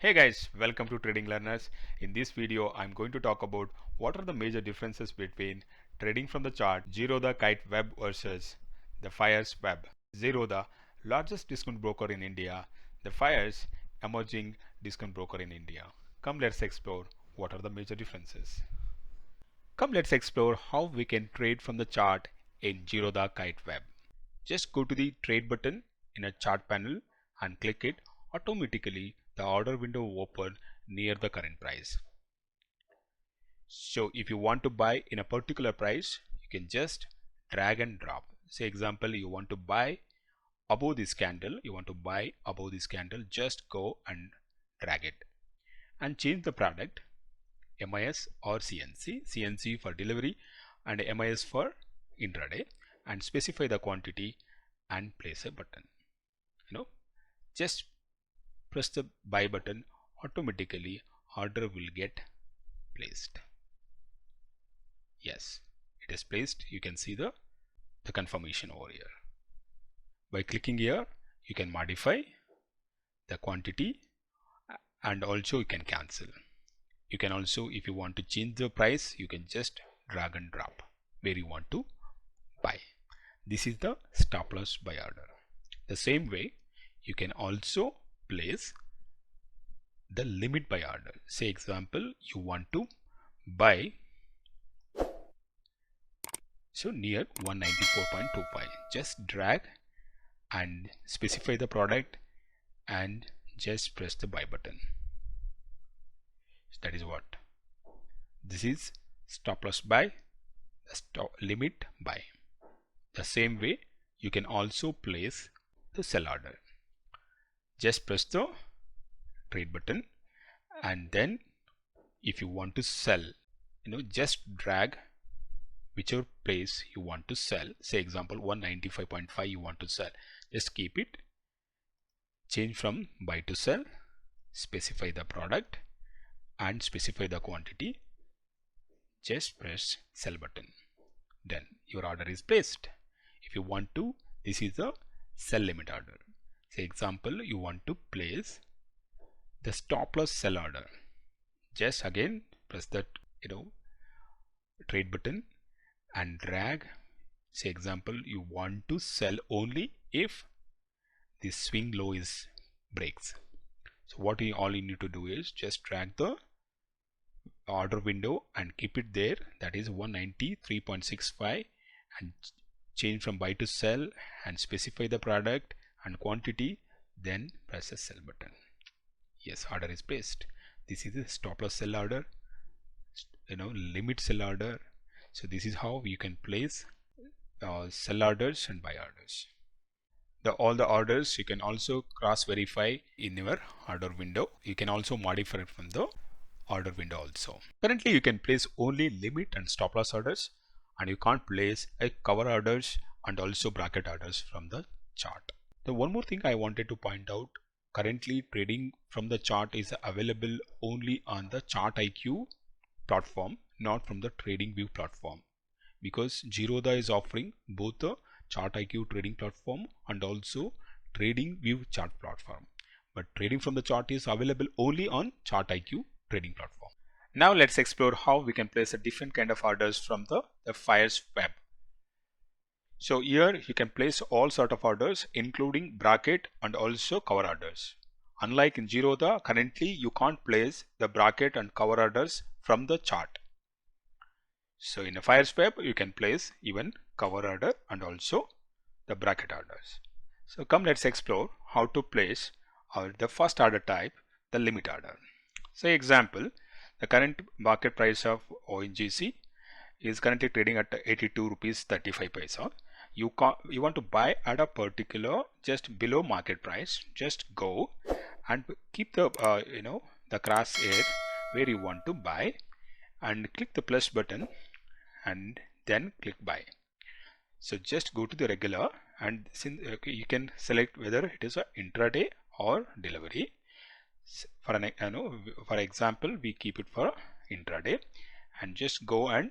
Hey guys, welcome to Trading Learners. In this video, I'm going to talk about what are the major differences between trading from the chart, Zerodha Kite Web versus the Fires Web. Zerodha, largest discount broker in India, the Fires, emerging discount broker in India. Come let's explore what are the major differences. Come let's explore how we can trade from the chart in Zerodha Kite Web. Just go to the trade button in a chart panel and click it. Automatically the order window will open near the current price. So if you want to buy in a particular price, you can just drag and drop. Say example, you want to buy above this candle, just go and drag it and change the product MIS or CNC for delivery and MIS for intraday, and specify the quantity and place a button. Just press the buy button, automatically order will get placed. Yes, it is placed. You can see the confirmation over here. By clicking here, you can modify the quantity and also you can cancel. You can also, if you want to change the price, you can just drag and drop where you want to buy. This is the stop loss buy order. The same way, you can also place the limit buy order. Say example, you want to buy near 194.25. Just drag and specify the product and just press the buy button. That is what this is, stop loss buy, limit buy. The same way you can also place the sell order. Just press the trade button and then if you want to sell, just drag whichever place you want to sell. Say example 195.5 you want to sell, just keep it, change from buy to sell, specify the product and specify the quantity, just press sell button, then your order is placed. If you want to, this is the sell limit order. Say example, you want to place the stop loss sell order, just again press that trade button and drag. Say example, you want to sell only if the swing low is breaks. So what all you need to do is just drag the order window and keep it there, that is 193.65, and change from buy to sell and specify the product and quantity, then press the sell button. Yes, order is placed. This is the stop loss sell order, limit sell order. So this is how you can place sell orders and buy orders. All the orders you can also cross verify in your order window. You can also modify it from the order window also. Currently you can place only limit and stop loss orders, and you can't place a cover orders and also bracket orders from the chart. The one more thing I wanted to point out, currently trading from the chart is available only on the ChartIQ platform, not from the TradingView platform, because Zerodha is offering both the ChartIQ trading platform and also TradingView chart platform, but trading from the chart is available only on ChartIQ trading platform. Now let's explore how we can place a different kind of orders from the Fires Web. So here you can place all sort of orders including bracket and also cover orders. Unlike in Zerodha, currently you can't place the bracket and cover orders from the chart. So in a Fires Web you can place even cover order and also the bracket orders. So come let's explore how to place the first order type, the limit order. Say example, the current market price of ONGC is currently trading at 82 rupees 35 paisa. You want to buy at a particular just below market price, just go and keep the the crosshair where you want to buy and click the plus button and then click buy. So just go to the regular and you can select whether it is a intraday or delivery. For example, we keep it for intraday and just go and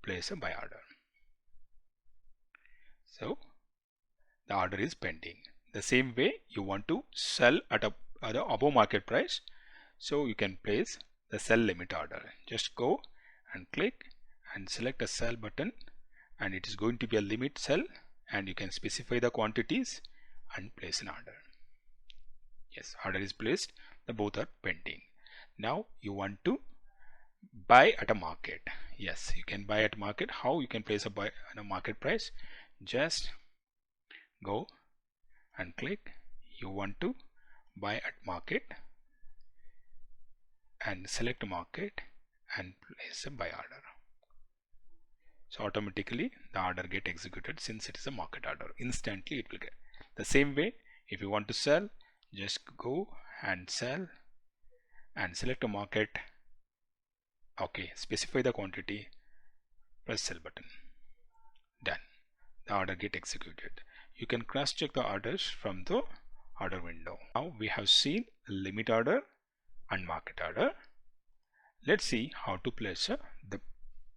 place a buy order. So the order is pending. The same way you want to sell at a the above market price, so you can place the sell limit order. Just go and click and select a sell button, and it is going to be a limit sell, and you can specify the quantities and place an order. Yes, order is placed, the both are pending. Now you want to buy at a market. Yes, you can buy at market. How you can place a buy at a market price? Just go and click, you want to buy at market, and select market and place a buy order. So automatically the order get executed, since it is a market order. Instantly it will get. The same way, if you want to sell, just go and sell and select a market. Okay, specify the quantity, press sell button, done. The order get executed. You can cross check the orders from the order window. Now we have seen limit order and market order. Let's see how to place the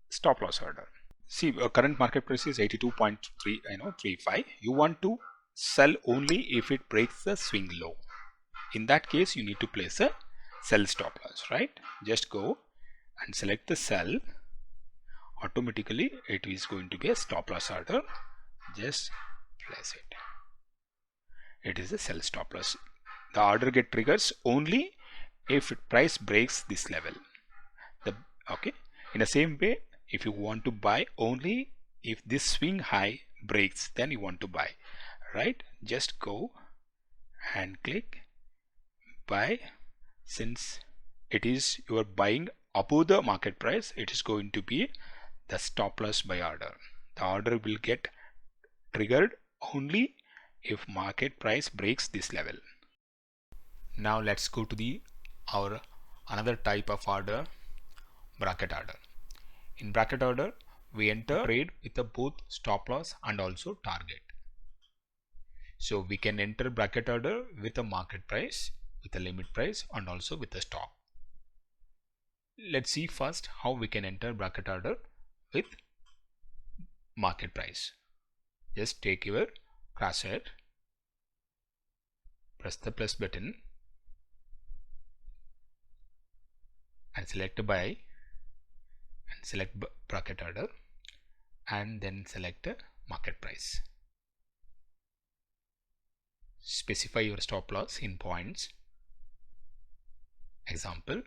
stop loss order. See, current market price is 82.35. You want to sell only if it breaks the swing low. In that case, you need to place a sell stop loss, right? Just go and select the sell. Automatically it is going to be a stop loss order. Just place it. It is a sell stop loss. The order get triggers only if price breaks this level. Okay, in the same way, if you want to buy only if this swing high breaks, then you want to buy, right? Just go and click buy. Since it is you are buying above the market price, it is going to be the stop loss buy order. The order will get triggered only if market price breaks this level. Now let's go to the another type of order, bracket order. In bracket order, we enter trade with a both stop loss and also target. So we can enter bracket order with a market price, with a limit price, and also with a stop. Let's see first how we can enter bracket order with market price. Just take your crosshair, press the plus button and select buy, and select bracket order, and then select market price. Specify your stop loss in points. Example,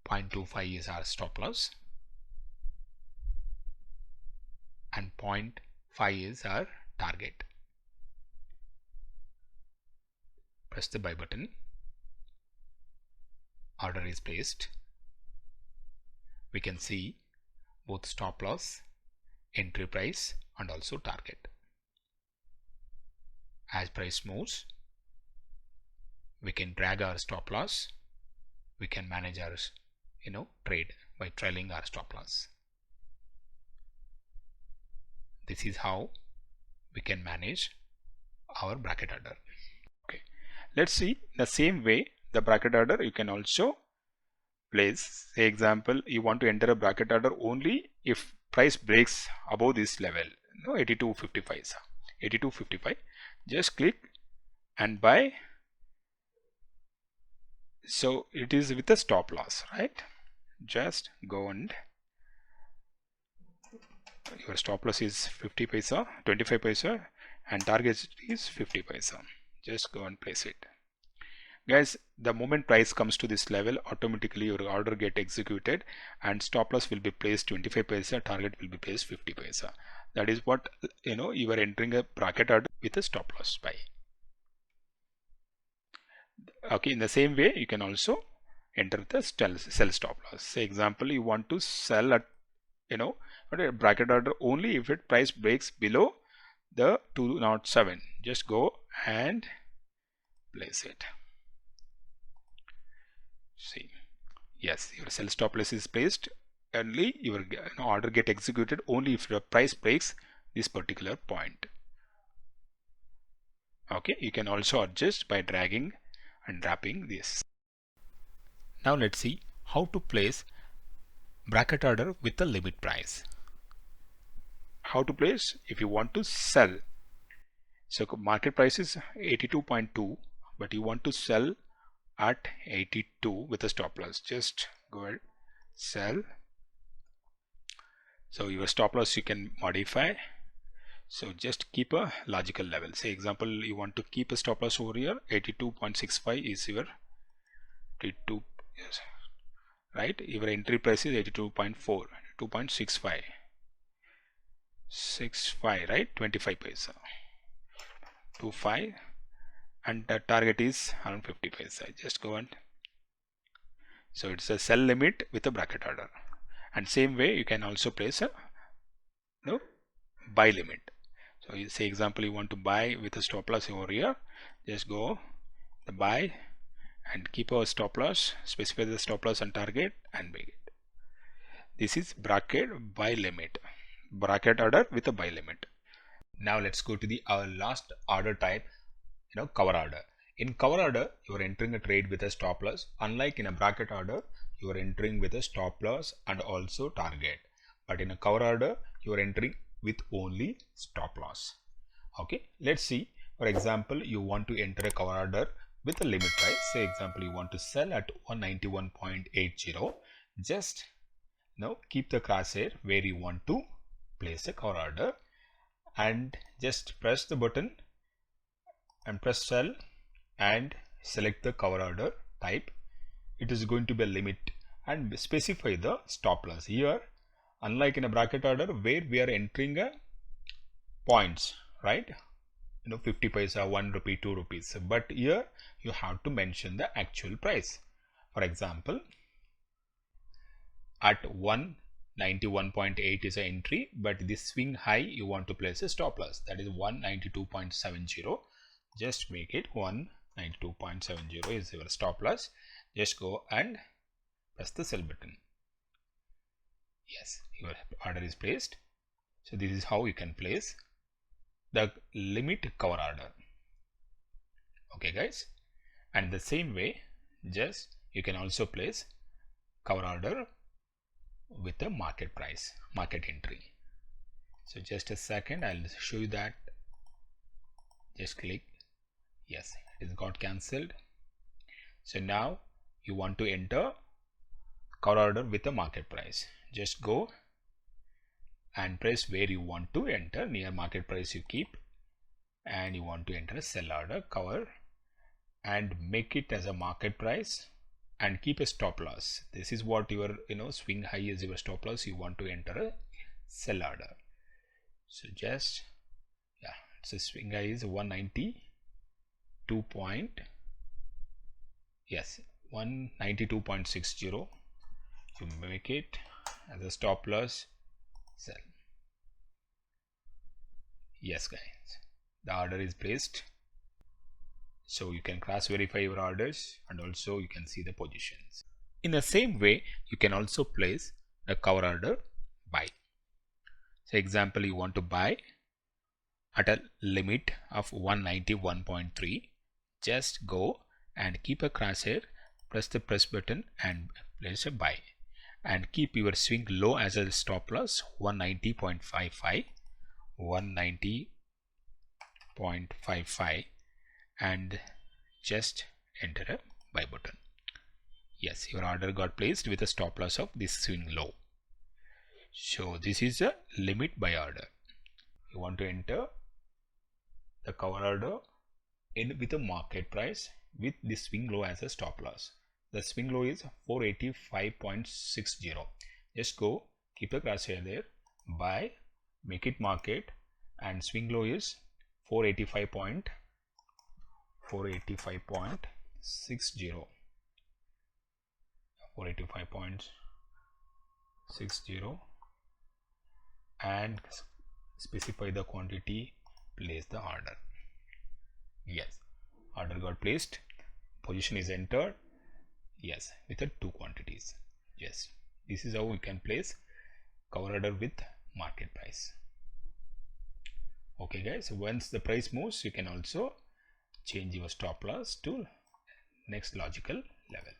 0.25 is our stop loss and 0.5 is our target. Press the buy button. Order is placed. We can see both stop loss, entry price, and also target. As price moves, we can drag our stop loss. We can manage our trade by trailing our stop loss. This is how we can manage our bracket order. Okay, let's see the same way the bracket order you can also place. Say example, you want to enter a bracket order only if price breaks above this level, 82.55. Just click and buy. So it is with a stop loss, right? Just go and your stop loss is 50 paisa, 25 paisa, and target is 50 paisa. Just go and place it. Guys, the moment price comes to this level, automatically your order get executed and stop loss will be placed 25 paisa, target will be placed 50 paisa. That is what you are entering a bracket order with a stop loss buy. Okay, in the same way you can also enter the sell stop loss. Say example, you want to sell at a bracket order only if it price breaks below the 207. Just go and place it. See, yes, your sell stop loss is placed. Only your order get executed only if the price breaks this particular point. Okay, you can also adjust by dragging and dropping this. Now let's see how to place bracket order with the limit price. How to place if you want to sell. So market price is 82.2, but you want to sell at 82 with a stop loss. Just go ahead, sell. So your stop loss you can modify. So just keep a logical level. Say example, you want to keep a stop loss over here. 82.65 is your 82, yes, right? Your entry price is 82.4, 2.65, 65, right? 25 paisa, 25, and the target is around 50 paisa. Just go on. So it's a sell limit with a bracket order, and same way you can also place a buy limit. So you say example, you want to buy with a stop loss over here. Just go the buy and keep a stop loss, specify the stop loss and target, and make it. This is bracket buy limit, bracket order with a buy limit. Now let's go to the our last order type, cover order. In cover order, you are entering a trade with a stop loss. Unlike in a bracket order, you are entering with a stop loss and also target. But in a cover order, you are entering with only stop loss. Okay, let's see. For example, you want to enter a cover order with a limit price. Say example, you want to sell at 191.80. Just now keep the crosshair where you want to place a cover order and just press the button and press sell and select the cover order type. It is going to be a limit and specify the stop loss. Here, unlike in a bracket order where we are entering a points, right? 50 paisa, 1 rupee, 2 rupees. But here you have to mention the actual price. For example, at 191.8 is an entry, but this swing high you want to place a stop loss, that is 192.70. Just make it 192.70 is your stop loss. Just go and press the sell button. Yes, your order is placed. So this is how you can place the limit cover order. Okay guys, and the same way just you can also place cover order with the market price, market entry. So just a second, I'll show you that. Just click. Yes, it got cancelled. So now you want to enter cover order with the market price. Just go and press where you want to enter. Near market price you keep, and you want to enter a sell order cover and make it as a market price and keep a stop loss. This is what your swing high is your stop loss. You want to enter a sell order. So just so swing high is 192 point, yes, 192.60. You make it as a stop loss, sell. Yes guys, the order is placed. So you can cross verify your orders and also you can see the positions. In the same way, you can also place a cover order buy. So example, you want to buy at a limit of 191.3. Just go and keep a crosshair, press the press button and place a buy, and keep your swing low as a stop loss 190.55, 190.55, and just enter a buy button. Yes, your order got placed with a stop loss of this swing low. So this is a limit buy order. You want to enter the cover order in with a market price with the swing low as a stop loss. The swing low is 485.60. Just go, keep a crosshair there, buy, make it market, and swing low is 485.60, and specify the quantity, place the order. Yes, order got placed, position is entered. Yes, with the 2 quantities. Yes, this is how we can place cover order with market price. Okay guys, once the price moves, you can also change your stop loss to next logical level.